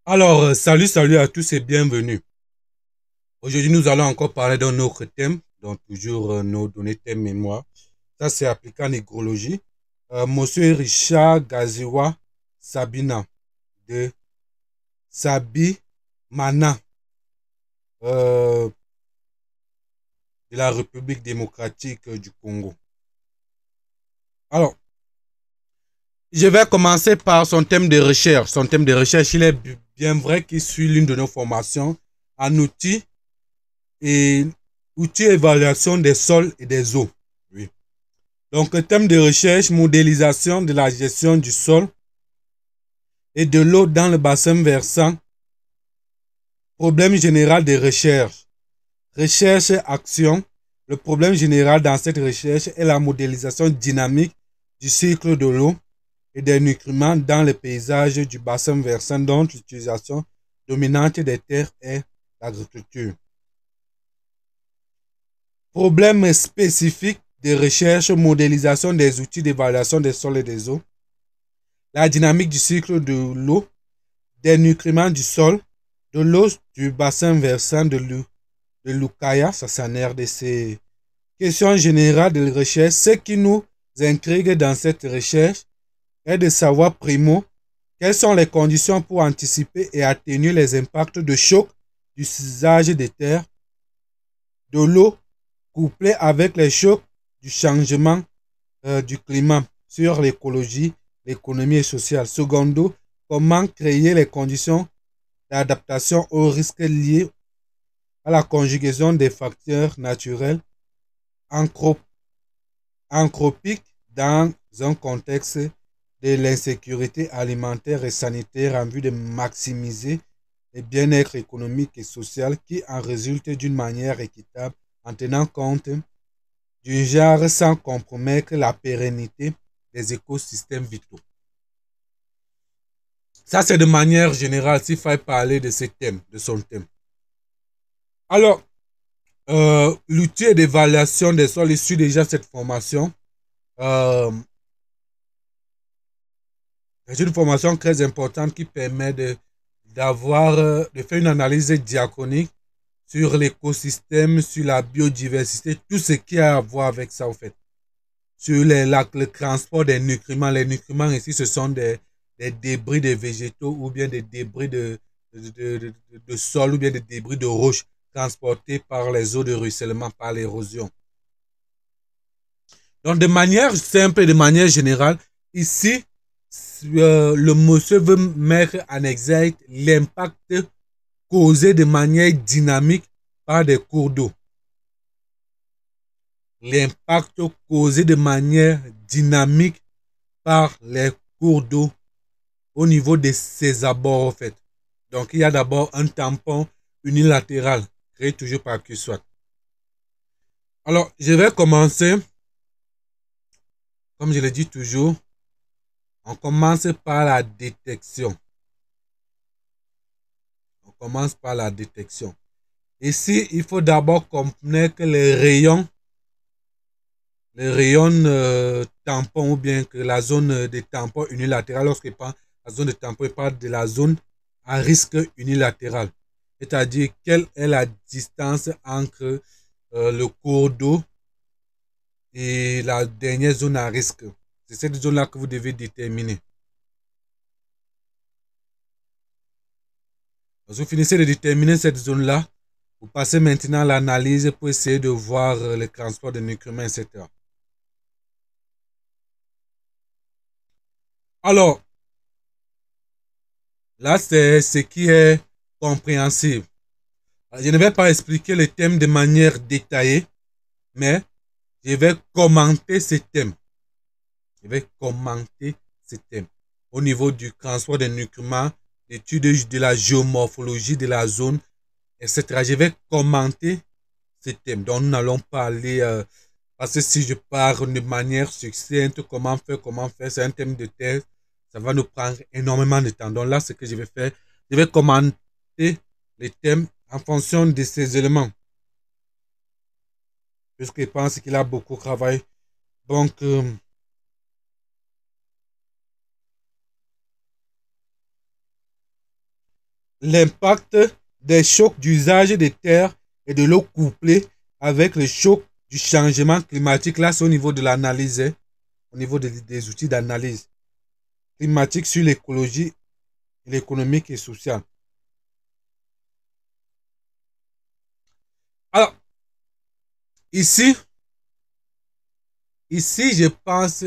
Salut à tous et bienvenue. Aujourd'hui, nous allons encore parler d'un autre thème, donc toujours nos données thème mémoire. Ça, c'est appliqué en hygrologie. Monsieur Richard Gaziwa Sabina de Sabimana euh, de la République démocratique du Congo. Alors, je vais commencer par son thème de recherche. Son thème de recherche, il est bien vrai qu'il suit l'une de nos formations en outils et outils évaluation des sols et des eaux. Oui. Donc, thème de recherche, modélisation de la gestion du sol et de l'eau dans le bassin versant. Problème général de recherche. Recherche-action. Le problème général dans cette recherche est la modélisation dynamique du cycle de l'eau et des nutriments dans le paysage du bassin versant dont l'utilisation dominante des terres est l'agriculture. Problème spécifique de recherche, modélisation des outils d'évaluation des sols et des eaux, la dynamique du cycle de l'eau, des nutriments du sol, de l'eau du bassin versant de l'Ukaya, ça c'est un RDC. Question générale de recherche, ce qui nous intrigue dans cette recherche est de savoir, primo, quelles sont les conditions pour anticiper et atténuer les impacts de choc du usage des terres, de l'eau, couplés avec les chocs du changement du climat sur l'écologie, l'économie et sociale. Secondo, comment créer les conditions d'adaptation aux risques liés à la conjugaison des facteurs naturels anthropiques dans un contexte de l'insécurité alimentaire et sanitaire en vue de maximiser le bien-être économique et social qui en résulte d'une manière équitable en tenant compte du genre sans compromettre la pérennité des écosystèmes vitaux. Ça, c'est de manière générale s'il fallait parler de ce thème, de son thème. Alors, l'outil d'évaluation des sols issu déjà de cette formation, euh, c'est une formation très importante qui permet de faire une analyse diachronique sur l'écosystème, sur la biodiversité, tout ce qui a à voir avec ça, en fait. Sur le transport des nutriments. Les nutriments ici, ce sont des débris de végétaux ou bien des débris de sol ou bien des débris de roches transportés par les eaux de ruissellement, par l'érosion. Donc, de manière simple et de manière générale, ici, le monsieur veut mettre en exergue l'impact causé de manière dynamique par des cours d'eau. L'impact causé de manière dynamique par les cours d'eau au niveau de ses abords, en fait. Donc, il y a d'abord un tampon unilatéral créé toujours par QSWAT. Alors, je vais commencer, comme je le dis toujours, on commence par la détection. On commence par la détection. Ici, il faut d'abord connaître les rayons tampons ou bien que la zone de tampon unilatéral, lorsqu'il parle la zone de tampon, il parle de la zone à risque unilatéral. C'est-à-dire quelle est la distance entre le cours d'eau et la dernière zone à risque. C'est cette zone-là que vous devez déterminer. Quand vous finissez de déterminer cette zone-là, vous passez maintenant à l'analyse pour essayer de voir le transport de nutriments, etc. Alors, là, c'est ce qui est compréhensible. Je ne vais pas expliquer le thème de manière détaillée, mais je vais commenter ce thème. Je vais commenter ce thème au niveau du transport des nutriments, l'étude de la géomorphologie de la zone, etc. Je vais commenter ce thème. Donc, nous n'allons pas aller, parce que si je parle de manière succincte, comment faire, c'est un thème de thèse, ça va nous prendre énormément de temps. Donc là, ce que je vais faire, je vais commenter les thèmes en fonction de ces éléments, puisque je pense qu'il a beaucoup travaillé. Donc, l'impact des chocs d'usage des terres et de l'eau couplés avec le choc du changement climatique. Là, c'est au niveau de l'analyse, hein, au niveau des outils d'analyse climatique sur l'écologie, l'économique et sociale. Alors, ici, je pense,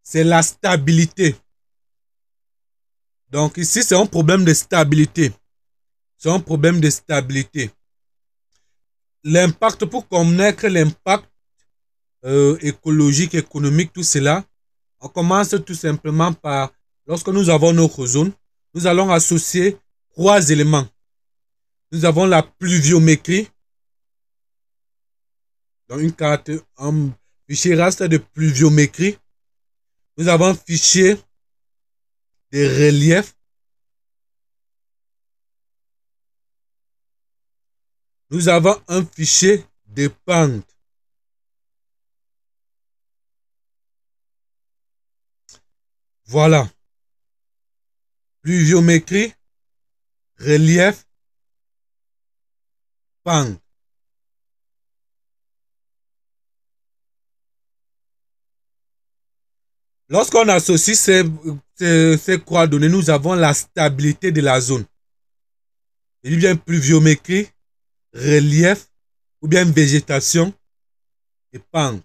c'est la stabilité. Donc ici, c'est un problème de stabilité. C'est un problème de stabilité. L'impact, pour connaître l'impact écologique, économique, tout cela, on commence tout simplement par, lorsque nous avons notre zone, nous allons associer 3 éléments. Nous avons la pluviométrie, dans une carte, un fichier raster de pluviométrie. Nous avons un fichier de relief. Nous avons un fichier de pente. Voilà. Pluviométrie, relief, pente. Lorsqu'on associe ces coordonnées, nous avons la stabilité de la zone. Il y a bien pluviométrie, relief, ou bien végétation et pente.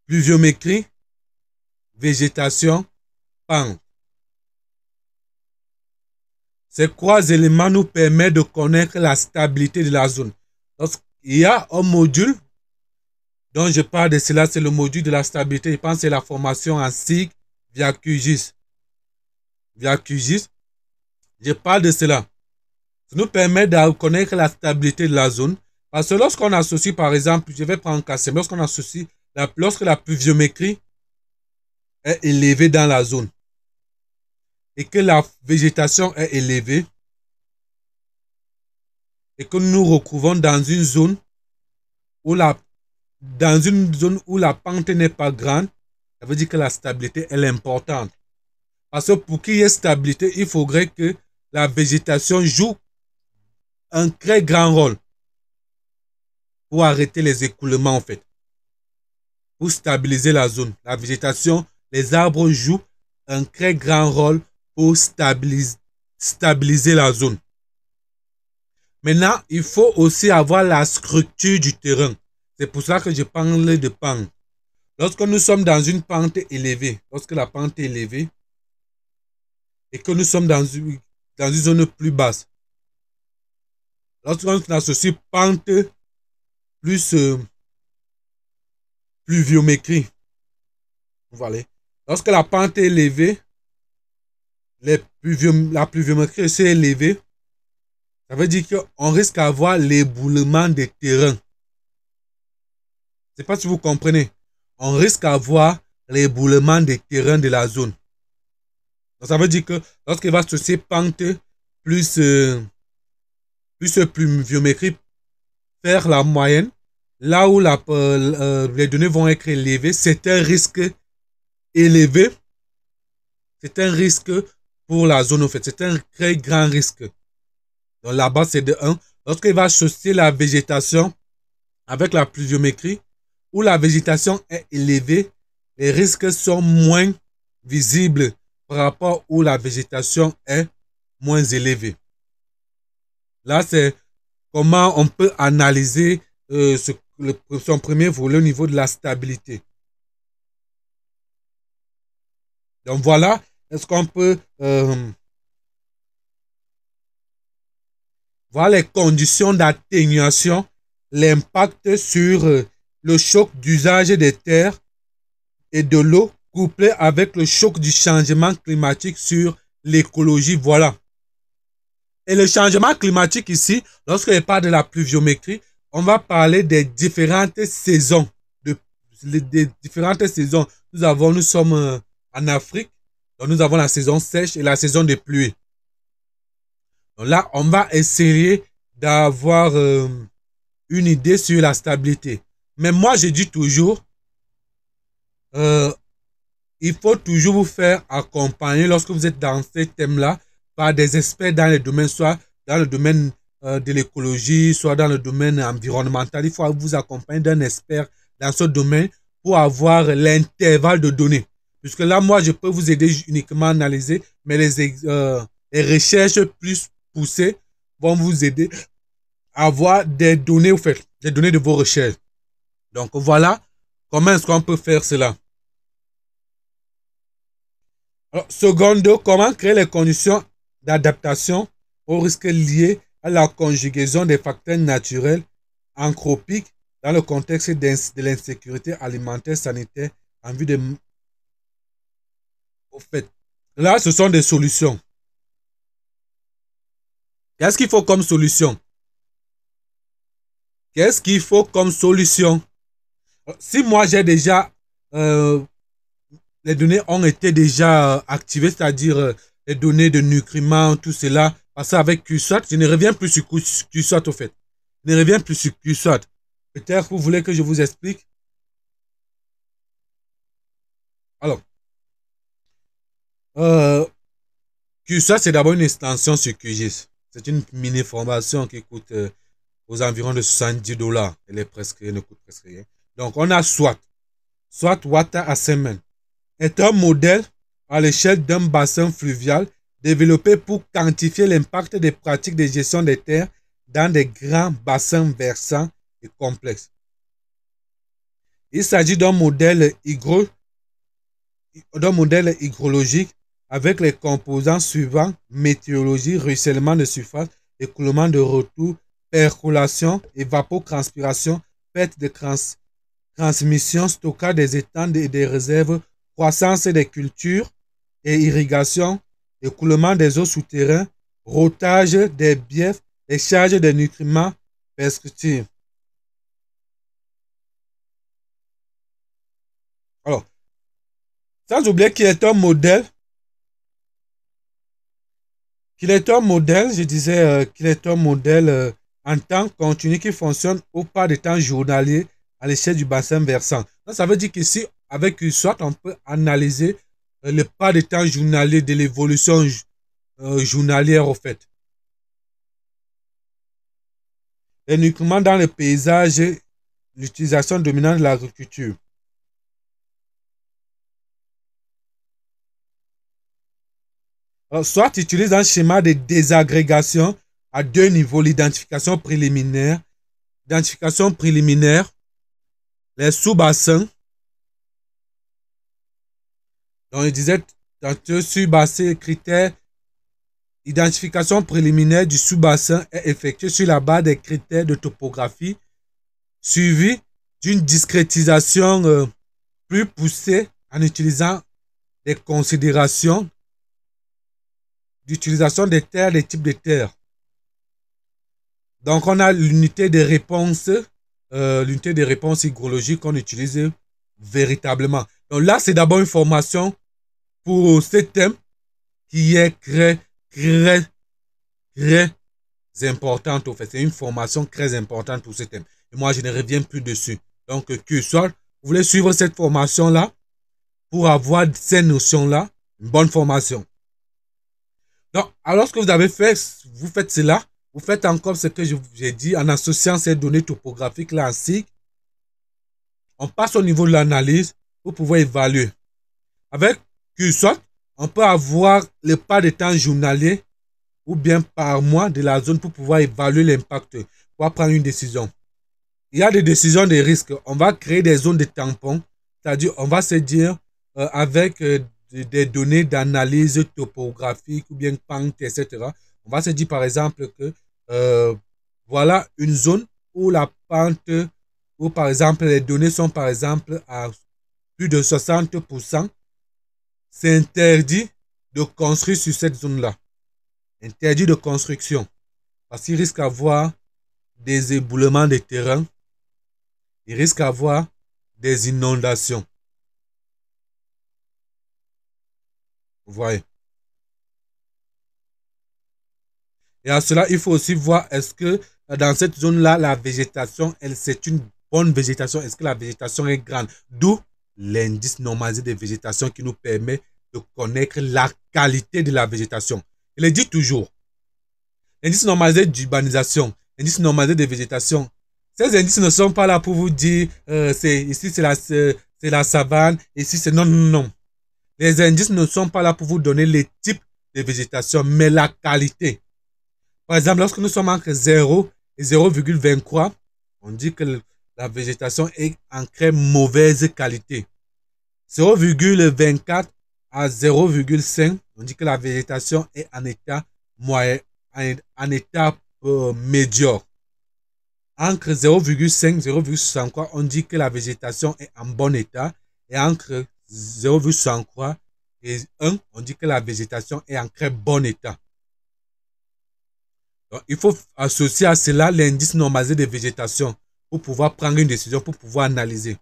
Pluviométrie, végétation, pente. Ces 3 éléments nous permettent de connaître la stabilité de la zone. Il y a un module dont je parle de cela, c'est le module de la stabilité. Je pense que c'est la formation en SIG via QGIS. Via QGIS, je parle de cela. Ça nous permet de connaître la stabilité de la zone. Parce que lorsqu'on associe, par exemple, je vais prendre KCM, lorsqu'on associe, lorsque la pluviométrie est élevée dans la zone et que la végétation est élevée et que nous nous retrouvons dans une zone où la pente n'est pas grande, ça veut dire que la stabilité est importante. Parce que pour qu'il y ait stabilité, il faudrait que la végétation joue un très grand rôle pour arrêter les écoulements en fait. Pour stabiliser la zone. La végétation, les arbres jouent un très grand rôle pour stabiliser la zone. Maintenant, il faut aussi avoir la structure du terrain. C'est pour ça que je parle de pente. Lorsque nous sommes dans une pente élevée, lorsque la pente est élevée et que nous sommes dans une zone plus basse, lorsqu'on associe pente plus pluviométrie, voilà. Lorsque la pente est élevée, la pluviométrie est élevée, ça veut dire qu'on risque d'avoir l'éboulement des terrains. Je ne sais pas si vous comprenez. On risque d'avoir l'éboulement des terrains de la zone. Donc ça veut dire que lorsqu'il va associer pente plus pluviométrie, faire la moyenne, là où les données vont être élevées, c'est un risque élevé. C'est un risque pour la zone, en fait. C'est un très grand risque. Donc là-bas, c'est de 1. Lorsqu'il va associer la végétation avec la pluviométrie, où la végétation est élevée, les risques sont moins visibles par rapport où la végétation est moins élevée. Là, c'est comment on peut analyser son premier volet au niveau de la stabilité. Donc voilà, est-ce qu'on peut voir les conditions d'atténuation, l'impact sur le choc d'usage des terres et de l'eau couplé avec le choc du changement climatique sur l'écologie. Voilà. Et le changement climatique ici, lorsqu'on parle de la pluviométrie, on va parler des différentes saisons. Des différentes saisons. Nous sommes en Afrique, donc nous avons la saison sèche et la saison des pluies. Donc là, on va essayer d'avoir une idée sur la stabilité. Mais moi, je dis toujours, il faut toujours vous faire accompagner lorsque vous êtes dans ces thèmes-là par des experts dans les domaines, soit dans le domaine de l'écologie, soit dans le domaine environnemental. Il faut vous accompagner d'un expert dans ce domaine pour avoir l'intervalle de données. Puisque là, moi, je peux vous aider uniquement à analyser, mais les recherches plus poussées vont vous aider à avoir des données, au fait, des données de vos recherches. Donc, voilà comment est-ce qu'on peut faire cela. Alors, secondo, comment créer les conditions d'adaptation aux risques liés à la conjugaison des facteurs naturels anthropiques dans le contexte de l'insécurité alimentaire sanitaire en vue de... Au fait, là, ce sont des solutions. Qu'est-ce qu'il faut comme solution? Qu'est-ce qu'il faut comme solution? Si moi, j'ai déjà... les données ont été déjà activées, c'est-à-dire les données de nutriments, tout cela, parce qu'avec QSAT, je ne reviens plus sur QSAT, au fait. Je ne reviens plus sur QSAT. Peut-être que vous voulez que je vous explique. Alors, QSAT, c'est d'abord une extension sur QGIS. C'est une mini-formation qui coûte aux environs de $70. Elle ne coûte presque rien. Donc, on a SWAT. SWAT Water Assessment est un modèle à l'échelle d'un bassin fluvial développé pour quantifier l'impact des pratiques de gestion des terres dans des grands bassins versants et complexes. Il s'agit d'un modèle hydrologique avec les composants suivants: météorologie, ruissellement de surface, écoulement de retour, percolation, évapotranspiration, perte de transmission, stockage des étangs et des réserves, croissance des cultures et irrigation, écoulement des eaux souterraines, rotage des biefs, échange des nutriments, perspective. Alors, sans oublier qu'il est un modèle, je disais qu'il est un modèle en temps continu qui fonctionne au pas de temps journalier à l'échelle du bassin versant. Donc, ça veut dire qu'ici, avec USWAT, on peut analyser le pas de temps journalier de l'évolution journalière, au fait. Uniquement dans le paysage, l'utilisation dominante de l'agriculture. SWAT utilise un schéma de désagrégation à deux niveaux: l'identification préliminaire, les sous-bassins. Donc, il disait, dans ce sous-bassin, critères, identification préliminaire du sous-bassin est effectuée sur la base des critères de topographie, suivi d'une discrétisation plus poussée en utilisant des considérations d'utilisation des terres, des types de terres. Donc, on a l'unité de réponse hygrologique qu'on utilise véritablement. Donc là, c'est d'abord une formation pour ce thème qui est très importante. En fait, c'est une formation très importante pour ce thème. Et moi, je ne reviens plus dessus. Donc, que soit vous voulez suivre cette formation-là pour avoir ces notions-là, une bonne formation. Donc, alors que vous faites cela, vous faites encore ce que j'ai dit en associant ces données topographiques-là en cycle. On passe au niveau de l'analyse pour pouvoir évaluer. Avec QSWAT, on peut avoir le pas de temps journalier ou bien par mois de la zone pour pouvoir évaluer l'impact, pour prendre une décision. Il y a des décisions de risque. On va créer des zones de tampons, c'est-à-dire on va se dire avec des données d'analyse topographique ou bien pente, etc. On va se dire par exemple que voilà une zone où la pente, où par exemple les données sont par exemple à plus de 60%, c'est interdit de construire sur cette zone-là. Interdit de construction. Parce qu'il risque d'avoir des éboulements de terrain. Il risque d'avoir des inondations. Vous voyez. Et à cela, il faut aussi voir est-ce que dans cette zone-là, la végétation, c'est une bonne végétation. Est-ce que la végétation est grande? D'où l'indice normalisé de végétation qui nous permet de connaître la qualité de la végétation. Je le dis toujours, l'indice normalisé d'urbanisation, l'indice normalisé de végétation, ces indices ne sont pas là pour vous dire ici c'est la savane, ici c'est non, non, non. Les indices ne sont pas là pour vous donner les types de végétation, mais la qualité. Par exemple, lorsque nous sommes entre 0 et 0,23, on dit que la végétation est en très mauvaise qualité. 0,24 à 0,5, on dit que la végétation est en état moyen, en état médiocre. Entre 0,5 et 0,63, on dit que la végétation est en bon état. Et entre 0,63 et 1, on dit que la végétation est en très bon état. Donc, il faut associer à cela l'indice normalisé de végétation pour pouvoir prendre une décision, pour pouvoir analyser.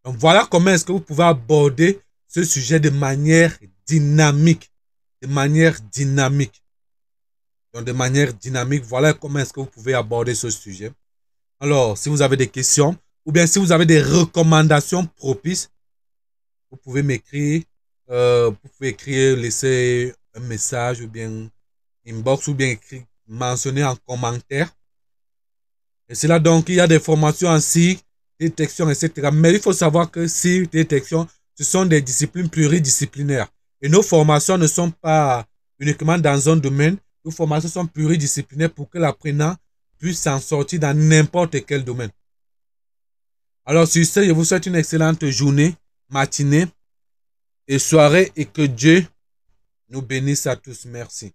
Donc, voilà comment est-ce que vous pouvez aborder ce sujet de manière dynamique. De manière dynamique. Donc, de manière dynamique, voilà comment est-ce que vous pouvez aborder ce sujet. Alors, si vous avez des questions, ou bien si vous avez des recommandations propices, vous pouvez m'écrire, laisser un message, ou bien inbox, ou bien écrire, mentionner en commentaire. Et c'est là donc, il y a des formations en cycle, détection, etc. Mais il faut savoir que cycle, détection, ce sont des disciplines pluridisciplinaires. Et nos formations ne sont pas uniquement dans un domaine. Nos formations sont pluridisciplinaires pour que l'apprenant puisse s'en sortir dans n'importe quel domaine. Alors sur ce, je vous souhaite une excellente journée, matinée et soirée et que Dieu nous bénisse à tous. Merci.